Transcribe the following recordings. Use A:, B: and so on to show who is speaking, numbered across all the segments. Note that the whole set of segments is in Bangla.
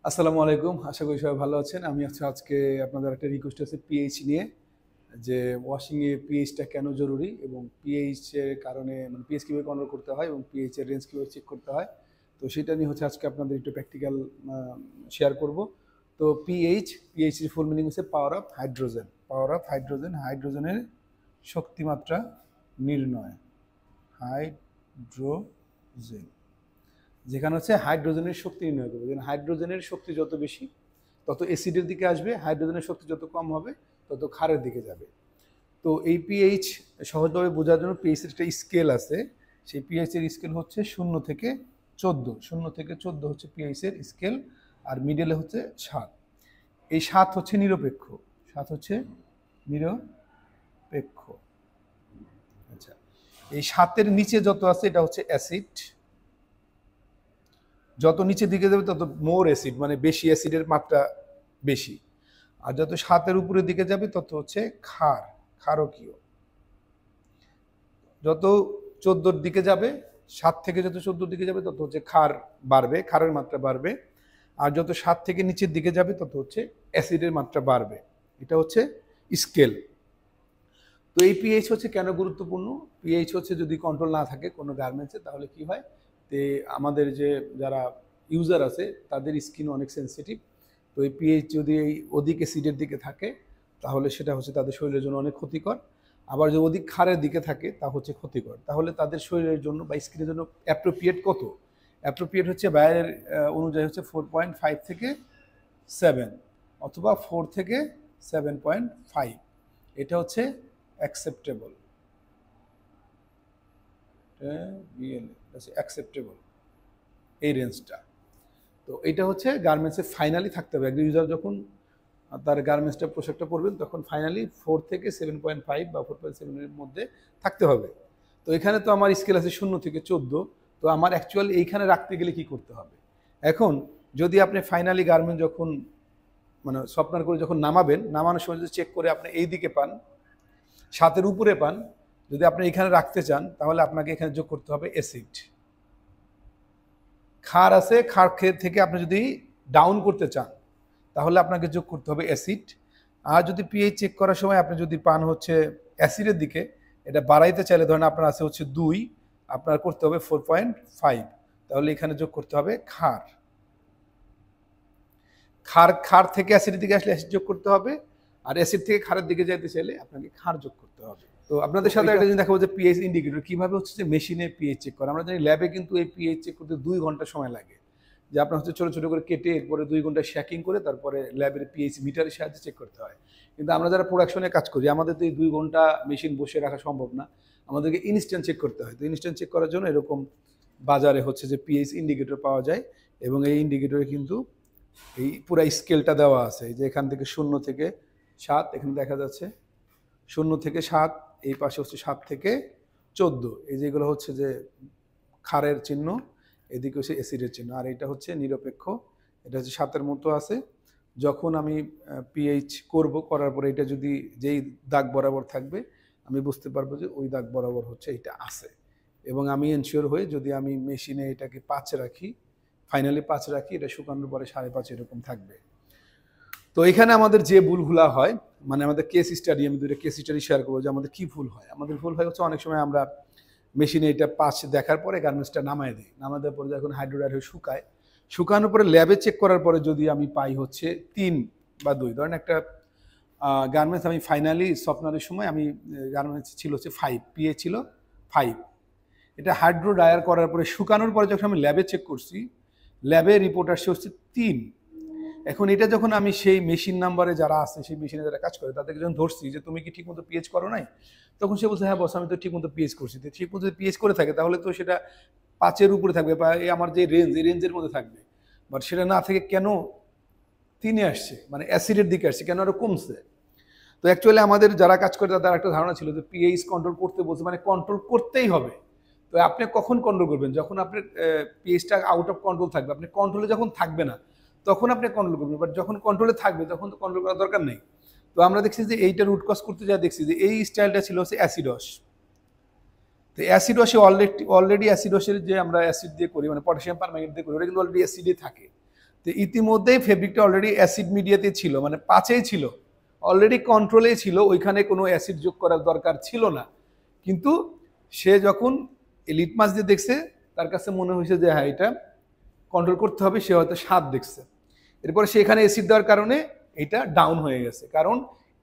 A: আসসালামু আলাইকুম। আশা করি সবাই ভালো আছেন। আমি আজকে আপনাদের একটা রিকোয়েস্ট আছে পিএইচ নিয়ে। যে ওয়াশিং এ পিএইচটা কেন জরুরি এবং পিএইচ এর কারণে মানে পিএইচ কিভাবে কন্ট্রোল করতে হয় এবং পিএইচ এর রেঞ্জ কিভাবে চেক করতে হয়। তো সেটা নিয়ে আজকে আপনাদের একটু প্র্যাকটিক্যাল আ শেয়ার করব। তো পিএইচ এর ফুল মিনিং হচ্ছে power of hydrogen. Power of hydrogen, হাইড্রোজেনের শক্তিমাত্রা নির্ণয়। হাইড্রোজেন। যেখানে হচ্ছে হাইড্রোজেনের শক্তি নির্ণয় করবে। যেখানে হাইড্রোজেনের শক্তি যত বেশি তত অ্যাসিডের দিকে আসবে, হাইড্রোজেনের শক্তি যত কম হবে তত ক্ষারের দিকে যাবে। তো এই পিএইচ সহজভাবে বোঝার জন্য পিএইচ এর একটা স্কেল আছে। সেই পিএইচ এর স্কেল হচ্ছে 0 থেকে 14। 0 থেকে 14 হচ্ছে পিএইচ এর স্কেল, আর মিডলে হচ্ছে 7। এই 7 হচ্ছে নিরপেক্ষ। 7 হচ্ছে নিরপেক্ষ। আচ্ছা, এই 7-এর নিচে যত আছে এটা হচ্ছে অ্যাসিড। যত নিচের দিকে যাবে তত মোর অ্যাসিড, মানে বেশি অ্যাসিডের মাত্রা বেশি। আর যত 7-এর উপরের দিকে যাবে তত হচ্ছে ক্ষার, ক্ষারকীয়। যত 14-র দিকে যাবে, 7 থেকে যত 14-র দিকে যাবে তত হচ্ছে ক্ষার বাড়বে, ক্ষারের মাত্রা বাড়বে। আর যত 7 থেকে নিচের দিকে যাবে তত হচ্ছে অ্যাসিডের মাত্রা বাড়বে। এটা হচ্ছে স্কেল। তো এই পিএইচ হচ্ছে কেন গুরুত্বপূর্ণ? পিএইচ হচ্ছে যদি কন্ট্রোল না থাকে কোনো গার্মেন্টসে তাহলে কি হয়, তে আমাদের যে যারা ইউজার আছে তাদের স্কিন অনেক সেন্সিটিভ। তো এই পিএইচ যদি এই অধিক অ্যাসিডের দিকে থাকে তাহলে সেটা হচ্ছে তাদের শরীরের জন্য অনেক ক্ষতিকর। আবার যদি অধিক ক্ষারের দিকে থাকে তা হচ্ছে ক্ষতিকর। তাহলে তাদের শরীরের জন্য বা স্কিনের জন্য অ্যাপ্রোপ্রিয়েট কত? অ্যাপ্রোপ্রিয়েট হচ্ছে বাইরের অনুযায়ী হচ্ছে 4.5 থেকে 7 অথবা 4 থেকে 7.5। এটা হচ্ছে অ্যাকসেপ্টেবল। অ্যাকসেপ্টেবল এই রেঞ্জটা। তো এটা হচ্ছে গার্মেন্টসে ফাইনালি থাকতে হবে। একজন ইউজার যখন তার গার্মেন্টসটা পোশাকটা পরবেন তখন ফাইনালি 4 থেকে 7.5 বা 4.7 এর মধ্যে থাকতে হবে। তো এখানে তো আমার স্কেল আছে 0 থেকে 14। তো আমার অ্যাকচুয়ালি এইখানে রাখতে গেলে কি করতে হবে? এখন যদি আপনি ফাইনালি গার্মেন্ট যখন মানে সফটনার করে যখন নামাবেন, নামানোর সময় যদি চেক করে আপনি এই দিকে পান, 7-এর উপরে পান, যদি আপনি এখানে রাখতে চান তাহলে আপনাকে এখানে যোগ করতে হবে অ্যাসিড। ক্ষার আছে, ক্ষার থেকে আপনি যদি ডাউন করতে চান তাহলে আপনাকে যোগ করতে হবে অ্যাসিড। আর যদি পিএইচ চেক করার সময় আপনি যদি পান হচ্ছে অ্যাসিডের দিকে, এটা বাড়াইতে চাইলে ধরেন আপনার আছে হচ্ছে 2, আপনার করতে হবে 4.5, তাহলে এখানে যোগ করতে হবে ক্ষার। ক্ষার থেকে অ্যাসিডের দিকে আসলে অ্যাসিড যোগ করতে হবে, আর অ্যাসিড থেকে ক্ষারের দিকে যেতে চাইলে আপনাকে ক্ষার যোগ করতে হবে। তো আপনাদের সাথে একটা জিনিস দেখাবো যে পিএইচ ইন্ডিকেটর কিভাবে হচ্ছে যে মেশিনে পিএইচ চেক করা। আমরা জানি ল্যাবে কিন্তু এই পিএইচ চেক করতে 2 ঘন্টা সময় লাগে। যে আপনার হচ্ছে ছোটো ছোটো করে কেটে এরপরে 2 ঘন্টা শ্যাকিং করে তারপরে ল্যাবের পিএইচ মিটারের সাহায্যে চেক করতে হয়। কিন্তু আমরা যারা প্রোডাকশনে কাজ করি আমাদের তো এই 2 ঘন্টা মেশিন বসে রাখা সম্ভব না। আমাদেরকে ইনস্ট্যান্ট চেক করতে হয়। তো ইনস্ট্যান্ট চেক করার জন্য এরকম বাজারে হচ্ছে যে পিএইচ ইন্ডিকেটর পাওয়া যায়, এবং এই ইন্ডিকেটরে কিন্তু এই পুরা স্কেলটা দেওয়া আছে যে এখান থেকে 0 থেকে 7, এখানে দেখা যাচ্ছে 0 থেকে 7, এই পাশে হচ্ছে 7 থেকে 14। এই যেগুলো হচ্ছে যে ক্ষারের চিহ্ন, এদিকে হচ্ছে অ্যাসিডের চিহ্ন, আর এটা হচ্ছে নিরপেক্ষ। এটা হচ্ছে 7-এর মতো আছে। যখন আমি পিএইচ করব, করার পরে এটা যদি যেই দাগ বরাবর থাকবে আমি বুঝতে পারবো যে ওই দাগ বরাবর হচ্ছে এটা আছে। এবং আমি এনশিওর হয়ে যদি আমি মেশিনে এটাকে 5 রাখি, ফাইনালি 5 রাখি, এটা শুকানোর পরে 5.5 এরকম থাকবে। তো এখানে আমাদের যে ভুলগুলো হয়, মানে আমাদের কেস স্টাডি, আমি দুটো কেস স্টাডি শেয়ার করবো যে আমাদের কি ভুল হয়। আমাদের ভুল হয় হচ্ছে অনেক সময় আমরা মেশিনে এটা 5 দেখার পরে গার্মেন্টসটা নামায় দিই। নামায় দেওয়ার পরে যখন হাইড্রোডার হয়ে শুকায়, শুকানোর পরে ল্যাবে চেক করার পরে যদি আমি পাই হচ্ছে 3 বা 2, ধরেন একটা গার্মেন্টস আমি ফাইনালি সফটনারের সময় আমি গার্মেন্টস ছিল হচ্ছে 5, পিএ ছিল 5। এটা হাইড্রো ডায়ার করার পরে শুকানোর পরে যখন আমি ল্যাবে চেক করছি, ল্যাবে রিপোর্ট আসছে হচ্ছে 3। এখন এটা যখন আমি সেই মেশিন নাম্বারে যারা আছে, সেই মেশিনে যারা কাজ করে তাদেরকে যখন ধরছি যে তুমি কি ঠিকমতো পিএইচ করো নাই, তখন সে বলছে হ্যাঁ বস আমি তো ঠিকমতো পিএইচ করছি। তো ঠিকমতো যদি পিএইচ করে থাকে তাহলে তো সেটা 5-এর উপরে থাকবে বা এই আমার যে রেঞ্জ, এই রেঞ্জের মধ্যে থাকবে। বাট সেটা না থেকে কেন 3-এ আসছে, মানে অ্যাসিডের দিকে আসছে, কেন আরো কমছে? তো অ্যাকচুয়ালি আমাদের যারা কাজ করে তাদের একটা ধারণা ছিল যে পিএইচ কন্ট্রোল করতে বলছে মানে কন্ট্রোল করতেই হবে। তো আপনি কখন কন্ট্রোল করবেন? যখন আপনার পিএইচটা আউট অফ কন্ট্রোল থাকবে। আপনি কন্ট্রোলে যখন থাকবে না তখন আপনি কন্ট্রোল করবেন, বাট যখন কন্ট্রোলে থাকবে তখন তো কন্ট্রোল করার দরকার নেই। তো আমরা দেখছি যে এইটা রুট কজ করতে যা দেখছি যে এই স্টাইলটা ছিল হচ্ছে অ্যাসিড ওয়াশ। তো অ্যাসিড ওয়াশে অলরেডি অ্যাসিড ওয়াশের যে আমরা অ্যাসিড দিয়ে করি, মানে পটাশিয়াম পারম্যাঙ্গনেট দিয়ে করি, ওটা কিন্তু অলরেডি অ্যাসিডে থাকে। তো ইতিমধ্যেই ফেব্রিকটা অলরেডি অ্যাসিড মিডিয়াতে ছিল, মানে 5-এই ছিল, অলরেডি কন্ট্রোলেই ছিল, ওইখানে কোনো অ্যাসিড যোগ করার দরকার ছিল না। কিন্তু সে যখন লিটমাস দিয়ে দেখছে, তার কাছে মনে হয়েছে যে হ্যাঁ এটা কন্ট্রোল করতে হবে, সে হয়তো 7 দেখছে। এরপরে সে এখানে অ্যাসিড দেওয়ার কারণে এটা ডাউন হয়ে গেছে, কারণ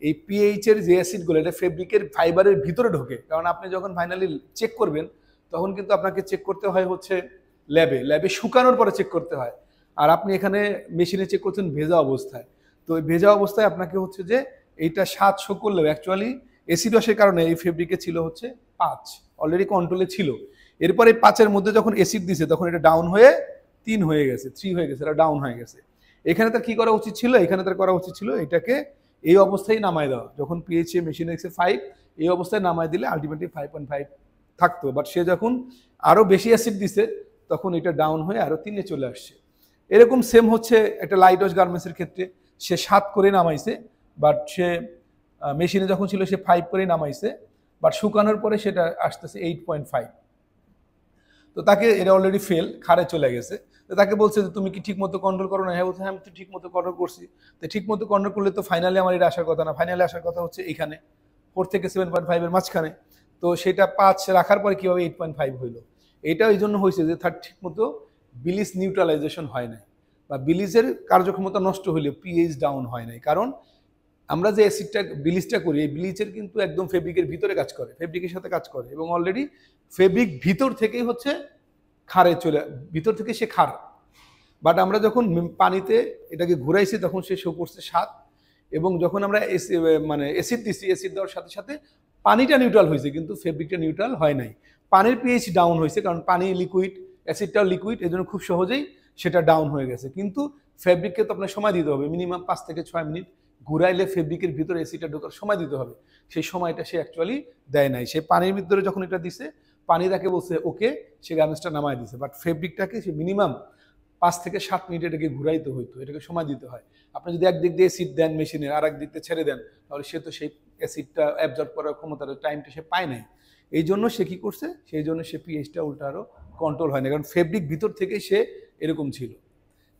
A: এই পিএইচ এর যে অ্যাসিডগুলো এটা ফেব্রিকের ফাইবারের ভিতরে ঢোকে। কারণ আপনি যখন ফাইনালি চেক করবেন তখন কিন্তু আপনাকে চেক করতে হয় হচ্ছে ল্যাবে শুকানোর পরে চেক করতে হয়। আর আপনি এখানে মেশিনে চেক করছেন ভেজা অবস্থায়। তো ওই ভেজা অবস্থায় আপনাকে হচ্ছে যে এইটা 7 শো করলেও অ্যাকচুয়ালি অ্যাসিডসের কারণে এই ফেব্রিকে ছিল হচ্ছে 5, অলরেডি কন্ট্রোলে ছিল। এরপরে 5-এর মধ্যে যখন অ্যাসিড দিছে তখন এটা ডাউন হয়ে 3 হয়ে গেছে, 3 হয়ে গেছে, এটা ডাউন হয়ে গেছে। এখানে তার কি করা উচিত ছিল, এখানে তার করা উচিত ছিল এটাকে এই অবস্থায় নামায় দেওয়া। যখন পিএইচ মেশিনে এসে 5, এই অবস্থায় নামায় দিলে আলটিমেটলি 5.5 থাকতো। বাট সে যখন আরো বেশি অ্যাসিড দিছে তখন এটা ডাউন হয়ে আরো 3-এ চলে আসছে। এরকম সেম হচ্ছে একটা লাইট ওয়াশ গার্মেন্টসের ক্ষেত্রে, সে 7 করে নামাইছে, বাট সে মেশিনে যখন ছিল সে 5 করে নামাইছে, বাট শুকানোর পরে সেটা আসতেছে 8.5। তো তাকে এটা অলরেডি ফেল, খারে চলে গেছে। তো তাকে বলছে যে তুমি কি ঠিক মতো কন্ট্রোল করো না? হ্যাঁ বলছে হ্যাঁ আমি তো ঠিক মতো কন্ট্রোল করছি। তো ঠিক মতো কন্ট্রোল করলে তো ফাইনালি আমার এটা আসার কথা না, ফাইনালি আসার কথা হচ্ছে এখানে 4 থেকে 7.5 এর মাঝখানে। তো সেটা 5 রাখার পরে কিভাবে 8.5 হইলো? এটা এই জন্য হয়েছে যে তার ঠিক মতো বিলিজ নিউট্রালাইজেশন হয় নাই, বা বিলিজের কার্যক্ষমতা নষ্ট হইলে পিএইচ ডাউন হয় নাই। কারণ আমরা যে অ্যাসিডটা বিলিজটা করি, এই বিলিজের কিন্তু একদম ফেব্রিকের ভিতরে কাজ করে, ফেব্রিকের সাথে কাজ করে, এবং অলরেডি ফেব্রিক ভিতর থেকেই হচ্ছে খারে চলে, ভিতর থেকে সে খার। বাট আমরা যখন পানিতে এটাকে ঘুরাইছি তখন সে শো করছে 7, এবং যখন আমরা মানে অ্যাসিড দিচ্ছি, অ্যাসিড দেওয়ার সাথে সাথে পানিটা নিউট্রাল হয়েছে কিন্তু ফেব্রিকটা নিউট্রাল হয় নাই। পানির পিএইচ ডাউন হয়েছে, কারণ পানি লিকুইড, অ্যাসিডটাও লিকুইড, এই জন্য খুব সহজেই সেটা ডাউন হয়ে গেছে। কিন্তু ফেব্রিককে তো আপনার সময় দিতে হবে, মিনিমাম 5 থেকে 6 মিনিট ঘুরাইলে ফেব্রিকের ভিতরে অ্যাসিডটা ঢোকার সময় দিতে হবে। সেই সময়টা সে অ্যাকচুয়ালি দেয় নাই। সে পানির ভিতরে যখন এটা দিছে, পানি তাকে বলছে ওকে, সে গার্মেন্টসটা নামায় দিছে, বাট ফেব্রিকটাকে সে মিনিমাম 5 থেকে 7 মিনিট এটাকে ঘুরাইতে হইতো, এটাকে সময় দিতে হয়। আপনি যদি একদিক দিয়ে অ্যাসিড দেন মেশিনের, আর একদিক দিয়ে ছেড়ে দেন, তাহলে সে তো সেই অ্যাসিডটা অ্যাবজর্ব করার ক্ষমতার টাইমটা সে পায় নাই। এই জন্য সে কি করছে, সেই জন্য সে পিএইচটা উল্টা আরো কন্ট্রোল হয় না, কারণ ফেব্রিক ভিতর থেকে সে এরকম ছিল,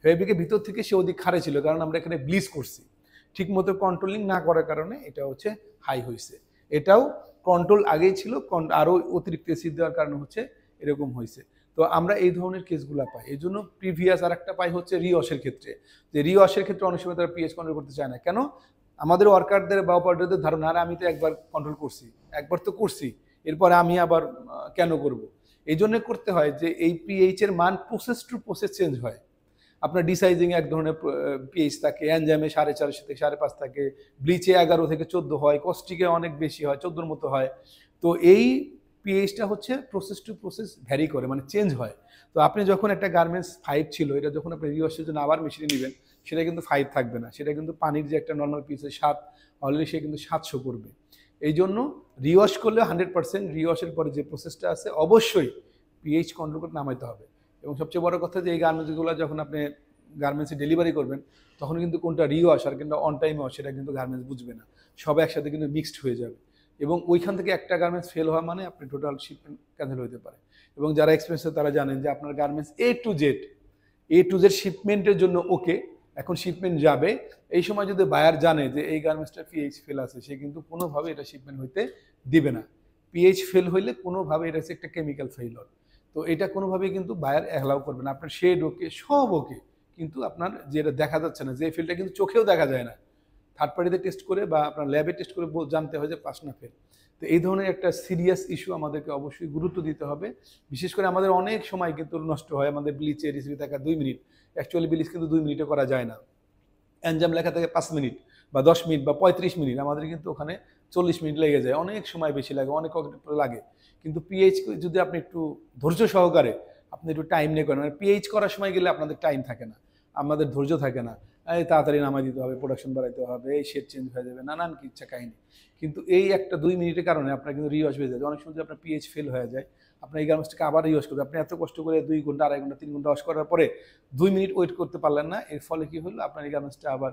A: ফেব্রিকের ভিতর থেকে সে অধিক খারে ছিল, কারণ আমরা এখানে ব্লিচ করছি। ঠিক মতো কন্ট্রোলিং না করার কারণে এটা হচ্ছে হাই হয়েছে। এটাও কন্ট্রোল আগেই ছিল, আরও অতিরিক্ত অ্যাসিড দেওয়ার কারণে হচ্ছে এরকম হয়েছে। তো আমরা এই ধরনের কেসগুলো পাই। এই জন্য প্রিভিয়াস আর একটা পাই হচ্ছে রিওয়াশের ক্ষেত্রে, যে রিওয়াশের ক্ষেত্রে অনেক সময় তারা পিএইচ কন্ট্রোল করতে চায় না। কেন? আমাদের ওয়ার্কারদের বা অপারেটরদের ধারণা, আর আমি তো একবার কন্ট্রোল করছি, একবার তো করছি, এরপরে আমি আবার কেন করব? এই জন্য করতে হয় যে এই পিএইচ এর মান প্রসেস টু প্রসেস চেঞ্জ হয়। আপনার ডিসাইজিং এক ধরনের পিএইচ থাকে, এনজাইমে 4.5 থেকে 5.5 থাকে, ব্লিচে 11 থেকে 14 হয়, কস্টিকে অনেক বেশি হয়, 14-র মতো হয়। তো এই পিএইচটা হচ্ছে প্রসেস টু প্রসেস ভ্যারি করে, মানে চেঞ্জ হয়। তো আপনি যখন একটা গার্মেন্টস 5 ছিল, এটা যখন আপনি রিওয়াশের জন্য আবার মেশিনে নেবেন, সেটা কিন্তু 5 থাকবে না, সেটা কিন্তু পানির যে একটা নর্মাল পিএইচ 7, অলরেডি সে কিন্তু 700 করবে। এই জন্য রিওয়াশ করলে 100%, রিওয়াশের পরে যে প্রসেসটা আছে অবশ্যই পিএইচ কন্ট্রোল করে নামাইতে হবে। এবং সবচেয়ে বড় কথা যে এই গার্মেন্টসগুলো যখন আপনি গার্মেন্টসে ডেলিভারি করবেন, তখন কিন্তু কোনটা রিওয়াশ আর কোনটা অন টাইম ওয়াশ সেটা কিন্তু গার্মেন্টস বুঝবে না, সব একসাথে কিন্তু মিক্সড হয়ে যাবে। এবং ওইখান থেকে একটা গার্মেন্টস ফেল হওয়া মানে আপনি টোটাল শিপমেন্ট ক্যান্সেল হতে পারে। এবং যারা এক্সপিরিয়েন্স তারা জানেন যে আপনার গার্মেন্টস এ টু জেড শিপমেন্টের জন্য ওকে, এখন শিপমেন্ট যাবে, এই সময় যদি বায়ার জানে যে এই গার্মেন্টসটা পিএইচ ফেল আছে, সে কিন্তু কোনোভাবে এটা শিপমেন্ট হইতে দিবে না। পিএইচ ফেল হইলে কোনোভাবে এটা হচ্ছে একটা কেমিক্যাল ফেইলর, তো এটা কোনোভাবেই কিন্তু বায়ার অ্যালাউ করবে না। আপনার শেড ওকে, সব ওকে, কিন্তু আপনার যেটা দেখা যাচ্ছে না, যে ফেলটা কিন্তু চোখেও দেখা যায় না, থার্ড পার্টিতে টেস্ট করে বা আপনার ল্যাবে টেস্ট করে জানতে হয় যে পাস না ফেল। তো এই ধরনের একটা সিরিয়াস ইস্যু আমাদেরকে অবশ্যই গুরুত্ব দিতে হবে। বিশেষ করে আমাদের অনেক সময় কিন্তু নষ্ট হয়, আমাদের ব্লিচে রেসিপি থাকা 2 মিনিট, অ্যাকচুয়ালি ব্লিচ কিন্তু 2 মিনিটে করা যায় না। এনজাইম লেখা থাকে 5 মিনিট বা 10 মিনিট বা 35 মিনিট, আমাদের কিন্তু ওখানে 40 মিনিট লেগে যায়, অনেক সময় বেশি লাগে, অনেক লাগে। কিন্তু পিএইচ যদি আপনি একটু ধৈর্য সহকারে আপনি একটু টাইম নিয়ে করেন, মানে পিএইচ করার সময় গেলে আপনাদের টাইম থাকে না, আমাদের ধৈর্য থাকে না, এই তাড়াতাড়ি নামাই দিতে হবে, প্রোডাকশন বাড়াইতে হবে, এই শেড চেঞ্জ হয়ে যাবে, নানান কি ইচ্ছা কাহিনী। কিন্তু এই একটা 2 মিনিটের কারণে আপনার কিন্তু রিওয়াশ হয়ে যায়। অনেক সময় যদি আপনার পিএইচ ফেল হয়ে যায়, আপনার এই গার্মেন্টসটাকে আবার রিওয়াশ করবে, আপনি এত কষ্ট করে 2 ঘন্টা, 2.5 ঘন্টা, 3 ঘন্টা ওয়াশ করার পরে 2 মিনিট ওয়েট করতে পারলেন না, এর ফলে কি হলো, আপনার এই গার্মেন্টসটা আবার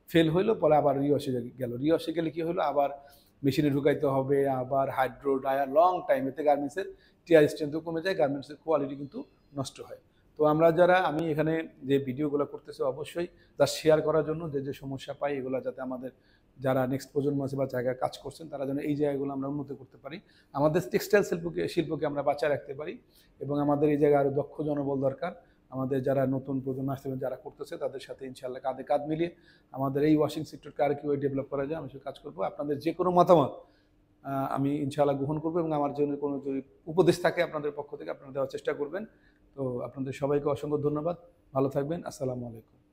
A: ফেল হইলো, পরে আবার রিওয়াশে গেল, রিওয়াশে গেলে কি হলো, আবার মেশিনে ঢুকাইতে হবে, আবার হাইড্রো ডায়ার লং টাইম, এতে গার্মেন্টসের টিআর স্ট্রেন্থও কমে যায়, গার্মেন্টসের কোয়ালিটি কিন্তু নষ্ট হয়। তো আমরা আমি এখানে যে ভিডিওগুলো করতেছি অবশ্যই তা শেয়ার করার জন্য, যে সমস্যা পাই এগুলো যাতে আমাদের যারা নেক্সট প্রজন্ম আছে বা জায়গায় কাজ করছেন তারা যেন এই জায়গাগুলো আমরা উন্নত করতে পারি, আমাদের টেক্সটাইল শিল্পকে আমরা বাঁচায় রাখতে পারি, এবং আমাদের এই জায়গায় আরও দক্ষ জনবল দরকার। আমাদের যারা নতুন প্রজন্ম আসছে যারা করতেছে তাদের সাথে ইনশাআল্লাহ কাঁধে কাঁধ মিলিয়ে আমাদের এই ওয়াশিং সেক্টরকে আর কীভাবে ডেভেলপ করা যায় আমি সে কাজ করবো। আপনাদের যে কোনো মতামত আমি ইনশাআল্লাহ গ্রহণ করবো, এবং আমার জন্য কোনো যদি উপদেশ থাকে আপনাদের পক্ষ থেকে আপনারা দেওয়ার চেষ্টা করবেন। তো আপনাদের সবাইকে অসংখ্য ধন্যবাদ, ভালো থাকবেন, আসসালামু আলাইকুম।